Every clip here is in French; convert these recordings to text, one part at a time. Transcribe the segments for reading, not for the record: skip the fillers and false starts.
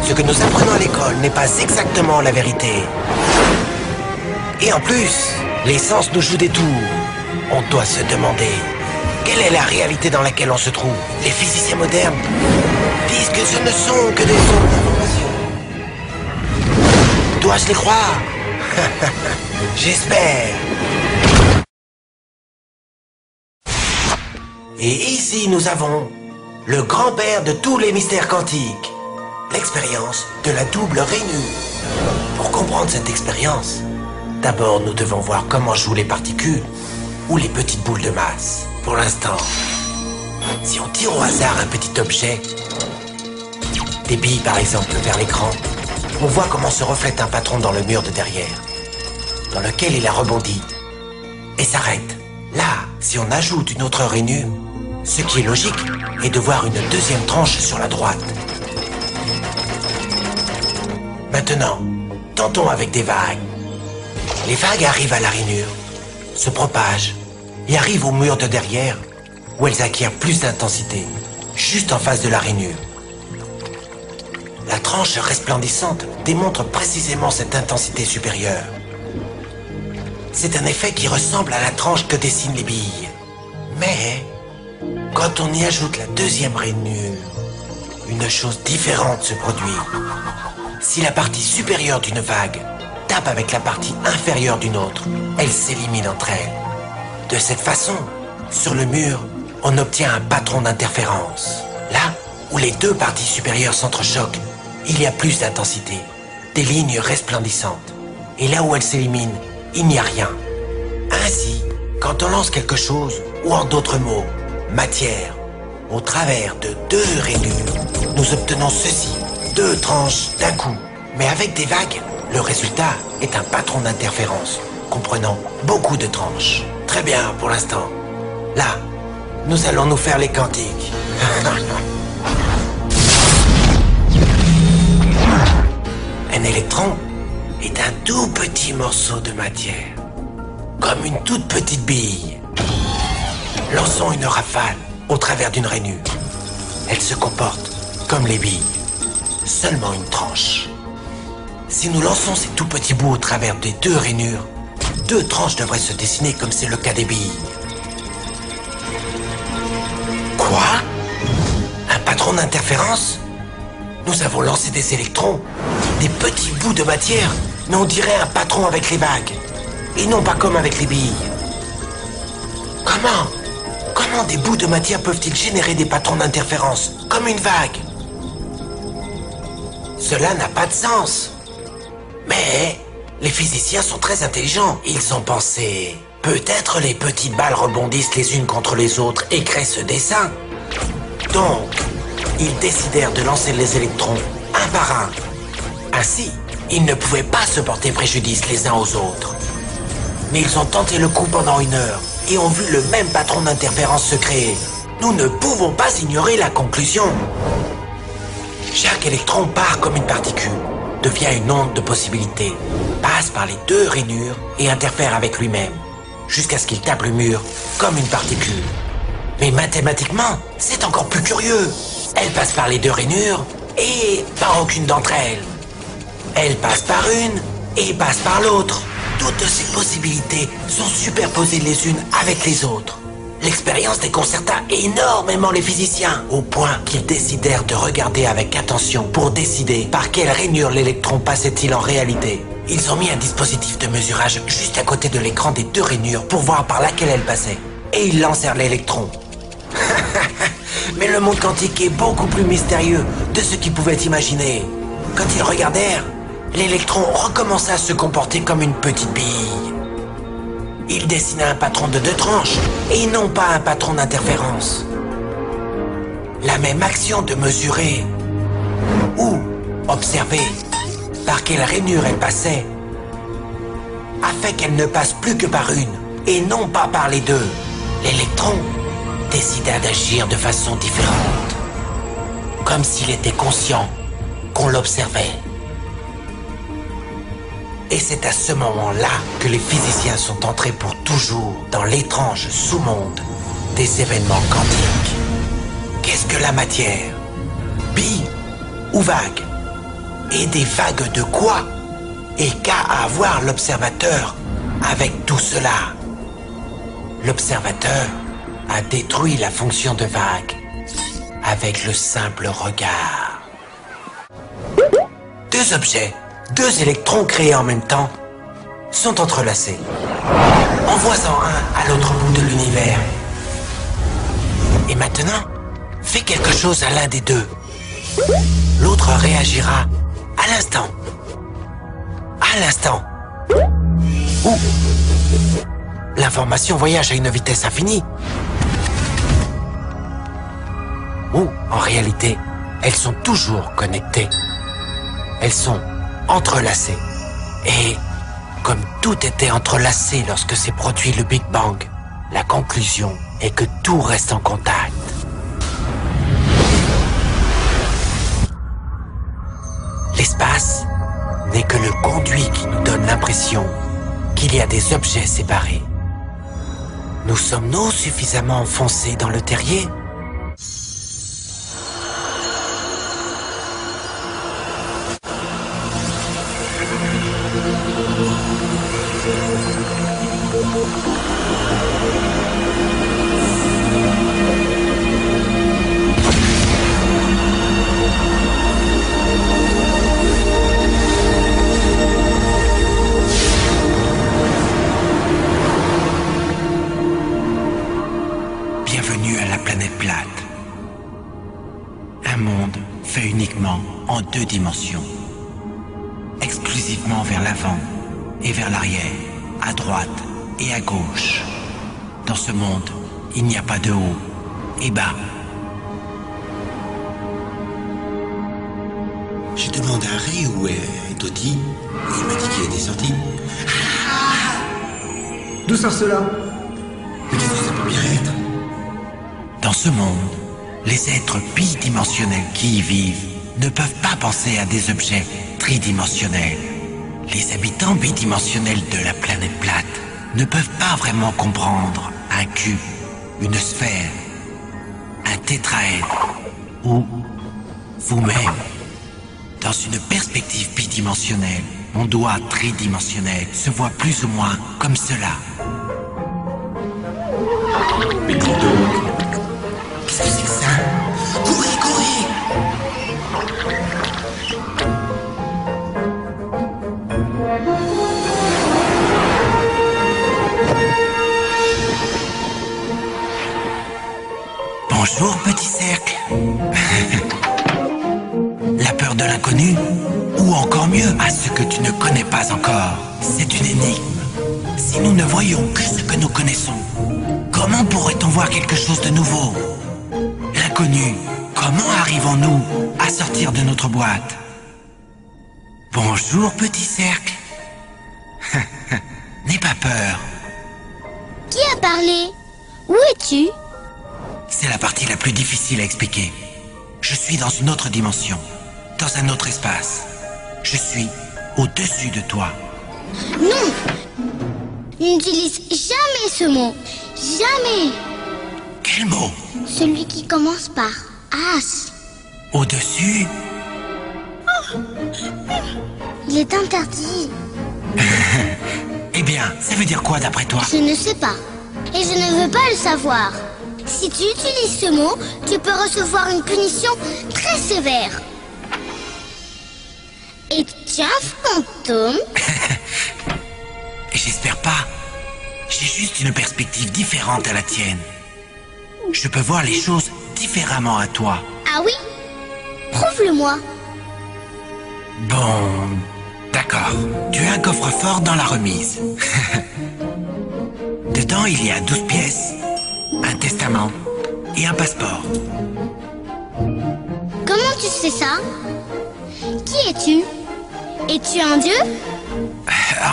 Ce que nous apprenons à l'école n'est pas exactement la vérité. Et en plus, les sens nous jouent des tours. On doit se demander, quelle est la réalité dans laquelle on se trouve? Les physiciens modernes disent que ce ne sont que des ondes d'information. Dois-je les croire? J'espère. Et ici, nous avons le grand-père de tous les mystères quantiques, l'expérience de la double rainure. Pour comprendre cette expérience, d'abord nous devons voir comment jouent les particules ou les petites boules de masse. Pour l'instant, si on tire au hasard un petit objet, des billes par exemple, vers l'écran, on voit comment se reflète un patron dans le mur de derrière, dans lequel il a rebondi et s'arrête. Là, si on ajoute une autre rainure, ce qui est logique est de voir une deuxième tranche sur la droite. Maintenant, tentons avec des vagues. Les vagues arrivent à la rainure, se propagent et arrivent au mur de derrière où elles acquièrent plus d'intensité, juste en face de la rainure. La tranche resplendissante démontre précisément cette intensité supérieure. C'est un effet qui ressemble à la tranche que dessinent les billes. Mais, quand on y ajoute la deuxième rainure, une chose différente se produit. Si la partie supérieure d'une vague tape avec la partie inférieure d'une autre, elles s'éliminent entre elles. De cette façon, sur le mur, on obtient un patron d'interférence. Là où les deux parties supérieures s'entrechoquent, il y a plus d'intensité, des lignes resplendissantes. Et là où elles s'éliminent, il n'y a rien. Ainsi, quand on lance quelque chose, ou en d'autres mots, matière, au travers de deux rainures, nous obtenons ceci, deux tranches d'un coup. Mais avec des vagues, le résultat est un patron d'interférence, comprenant beaucoup de tranches. Très bien pour l'instant. Là, nous allons nous faire les quantiques. Un électron est un tout petit morceau de matière, comme une toute petite bille. Lançons une rafale au travers d'une rainure. Elle se comporte comme les billes, seulement une tranche. Si nous lançons ces tout petits bouts au travers des deux rainures, deux tranches devraient se dessiner comme c'est le cas des billes. Quoi? Un patron d'interférence? Nous avons lancé des électrons, des petits bouts de matière, mais on dirait un patron avec les vagues, et non pas comme avec les billes. Comment des bouts de matière peuvent-ils générer des patrons d'interférence, comme une vague? Cela n'a pas de sens. Mais les physiciens sont très intelligents. Ils ont pensé, peut-être les petites balles rebondissent les unes contre les autres et créent ce dessin. Donc, ils décidèrent de lancer les électrons un par un. Ainsi, ils ne pouvaient pas se porter préjudice les uns aux autres. Mais ils ont tenté le coup pendant 1 heure et ont vu le même patron d'interférence se créer. Nous ne pouvons pas ignorer la conclusion. Chaque électron part comme une particule, devient une onde de possibilité, passe par les deux rainures et interfère avec lui-même, jusqu'à ce qu'il tape le mur comme une particule. Mais mathématiquement, c'est encore plus curieux. Elle passe par les deux rainures et par aucune d'entre elles. Elle passe par une et passe par l'autre. Toutes ces possibilités sont superposées les unes avec les autres. L'expérience déconcerta énormément les physiciens, au point qu'ils décidèrent de regarder avec attention pour décider par quelle rainure l'électron passait-il en réalité. Ils ont mis un dispositif de mesurage juste à côté de l'écran des deux rainures pour voir par laquelle elle passait. Et ils lancèrent l'électron. Mais le monde quantique est beaucoup plus mystérieux de ce qu'ils pouvaient imaginer. Quand ils regardèrent, l'électron recommença à se comporter comme une petite bille. Il dessina un patron de 2 tranches et non pas un patron d'interférence. La même action de mesurer ou observer par quelle rainure elle passait a fait qu'elle ne passe plus que par une et non pas par les deux. L'électron décida d'agir de façon différente, comme s'il était conscient qu'on l'observait. Et c'est à ce moment-là que les physiciens sont entrés pour toujours dans l'étrange sous-monde des événements quantiques. Qu'est-ce que la matière? Bille ou vague? Et des vagues de quoi? Et qu'a à voir l'observateur avec tout cela? L'observateur a détruit la fonction de vague avec le simple regard. Deux objets, deux électrons créés en même temps, sont entrelacés. Envoie-en un à l'autre bout de l'univers. Et maintenant, fais quelque chose à l'un des deux. L'autre réagira à l'instant. À l'instant. Ou l'information voyage à une vitesse infinie. Ou, en réalité, elles sont toujours connectées. Elles sont entrelacées. Et comme tout était entrelacé lorsque s'est produit le Big Bang, la conclusion est que tout reste en contact. L'espace n'est que le conduit qui nous donne l'impression qu'il y a des objets séparés. Nous sommes-nous suffisamment enfoncés dans le terrier ? Bienvenue à la planète plate. Un monde fait uniquement en deux dimensions. Exclusivement vers l'avant et vers l'arrière, à droite et à gauche. Dans ce monde, il n'y a pas de haut et bas. J'ai demandé à Ray où est Toti, et il m'a dit qu'il était sorti. D'où sort cela? Mais qu'est-ce que ça peut bien être? Dans ce monde, les êtres bidimensionnels qui y vivent ne peuvent pas penser à des objets tridimensionnels. Les habitants bidimensionnels de la planète plate ne peuvent pas vraiment comprendre un cube, une sphère, un tétraèdre ou vous-même. Dans une perspective bidimensionnelle, mon doigt tridimensionnel se voit plus ou moins comme cela. Mais dis donc, qu'est-ce que c'est que ça? Courez, courez! Bonjour, petit cercle. La peur de l'inconnu, ou encore mieux, à ce que tu ne connais pas encore, c'est une énigme. Si nous ne voyons que ce que nous connaissons, comment pourrait-on voir quelque chose de nouveau? L'inconnu, comment arrivons-nous à sortir de notre boîte? Bonjour, petit cercle. N'aie pas peur. Qui a parlé? Où es-tu? C'est la partie la plus difficile à expliquer. Je suis dans une autre dimension, dans un autre espace. Je suis au-dessus de toi. Non! N'utilise jamais ce mot. Jamais! Quel mot? Celui qui commence par As. Au-dessus? Il est interdit. Eh bien, ça veut dire quoi d'après toi? Je ne sais pas. Et je ne veux pas le savoir. Si tu utilises ce mot, tu peux recevoir une punition très sévère. Es-tu un fantôme? J'espère pas. J'ai juste une perspective différente à la tienne. Je peux voir les choses différemment à toi. Ah oui? Prouve-le-moi. Bon, d'accord. Tu as un coffre-fort dans la remise. Dedans, il y a 12 pièces, un testament et un passeport. Comment tu sais ça? Qui es-tu? Es-tu un dieu?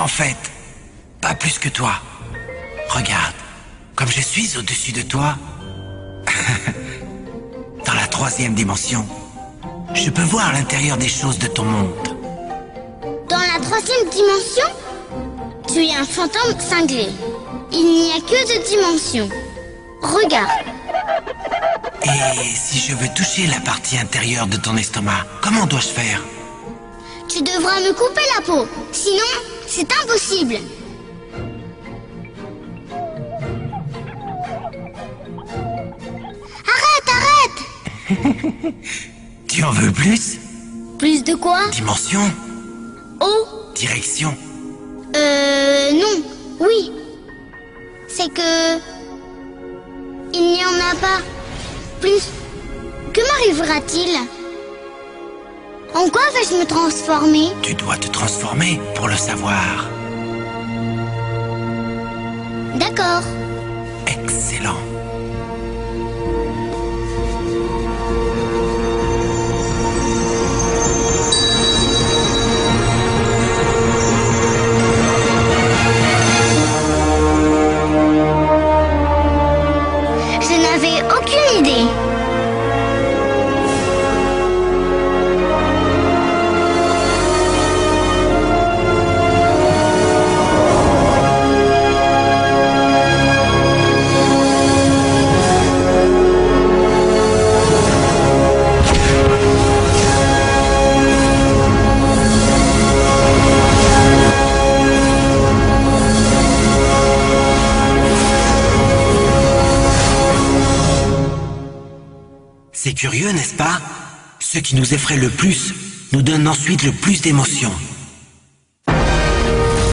En fait, pas plus que toi. Regarde, comme je suis au-dessus de toi, dans la 3e dimension, je peux voir l'intérieur des choses de ton monde. Dans la 3e dimension? Tu es un fantôme cinglé. Il n'y a que 2 dimensions. Regarde. Et si je veux toucher la partie intérieure de ton estomac, comment dois-je faire? Tu devras me couper la peau, sinon c'est impossible. Arrête. Tu en veux plus? Plus de quoi? Dimension? Oh, Direction? non, oui. C'est que... il n'y en a pas. Plus. Que m'arrivera-t-il? En quoi vais-je me transformer? Tu dois te transformer pour le savoir. D'accord. Excellent. Je n'avais aucune idée. C'est curieux, n'est-ce pas? Ce qui nous effraie le plus nous donne ensuite le plus d'émotions.